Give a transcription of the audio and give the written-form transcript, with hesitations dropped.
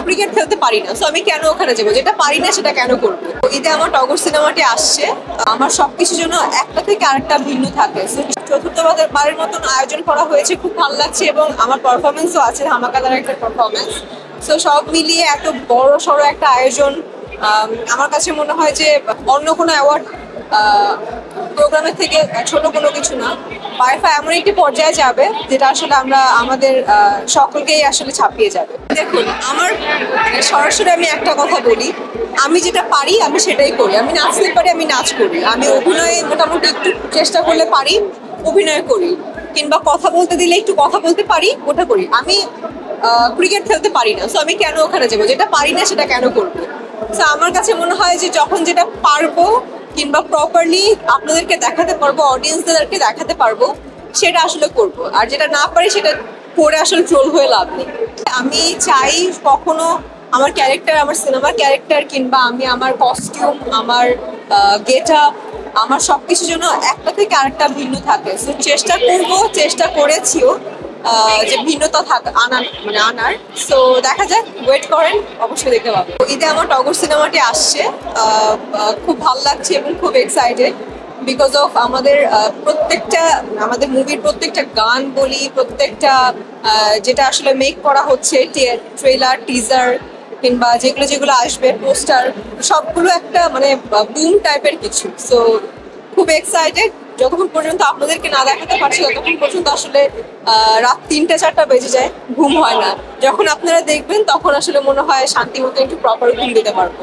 Cricket খেলতে পারি না, সো আমি কেন ওখানে যাবো? যেটা পারি না সেটা কেন করবো? ঈদে আমার টগর সিনেমাটি আসছে। আমার সবকিছুর জন্য একটা থেকে আরেকটা ভিন্ন থাকে। চতুর্থবারের মতন আয়োজন করা হয়েছে, খুব ভালো লাগছে এবং আমার পারফরমেন্সও আছে, ধামাকাদার একটা পারফরমেন্স। সো সব মিলিয়ে এত বড় সড়ো একটা আয়োজন আমার কাছে মনে হয় যে অন্য কোনো অ্যাওয়ার্ড প্রোগ্রামের থেকে ছোট কোনো কিছু না। ওয়াইফাই এমন একটি পর্যায়ে যাবে যেটা আসলে আমরা আমাদের সকলকেই আসলে ছাপিয়ে যাবে। দেখুন, আমার সরাসরি আমি একটা কথা বলি, আমি যেটা পারি আমি সেটাই করি। আমি নাচতে পারি, আমি নাচ করি। আমি অভিনয় মোটামুটি একটু চেষ্টা করলে পারি, অভিনয় করি। কিংবা কথা বলতে দিলে একটু কথা বলতে পারি, ওটা করি। আমি ক্রিকেট খেলতে পারি না, সো আমি কেন ওখানে যাবো? যেটা পারি না সেটা কেন করবো? সো আমার কাছে মনে হয় যে যখন যেটা পারবো কিংবা প্রপারলি আপনাদেরকে দেখাতে পারবো, অডিয়েন্সদেরকে দেখাতে পারবো, সেটা আসলে করব। আর যেটা না পারি সেটা করে আসলে ট্রোল হয়ে লাভ নেই। আমি চাই কখনো আমার ক্যারেক্টার, আমার সিনেমার ক্যারেক্টার কিংবা আমি আমার কস্টিউম, আমার গেট আপ, আমার সবকিছুর জন্য একটা থেকে আরেকটা ভিন্ন থাকে। সো চেষ্টা করব, চেষ্টা করেছিও যে ভিন্নতা আনার। সো দেখা যাক, ওয়েট করেন, অবশ্যই দেখতে পাবেন। ঈদে আমার টগর সিনেমাটি আসছে, খুব ভালো লাগছে এবং খুব এক্সাইটেড বিকজ অফ আমাদের মুভির প্রত্যেকটা গান বলি, প্রত্যেকটা যেটা আসলে মেক করা হচ্ছে, ট্রেলার, টিজার কিংবা যেগুলো যেগুলো আসবে, পোস্টার, সবগুলো একটা মানে বুম টাইপের কিছু। সো খুব এক্সাইটেড। যতক্ষণ পর্যন্ত আপনাদেরকে না দেখাতে পারছি ততক্ষণ পর্যন্ত আসলে রাত 3-4টা বেজে যায়, ঘুম হয় না। যখন আপনারা দেখবেন তখন আসলে মনে হয় শান্তি মতো একটু প্রপার ঘুম দিতে পারবো।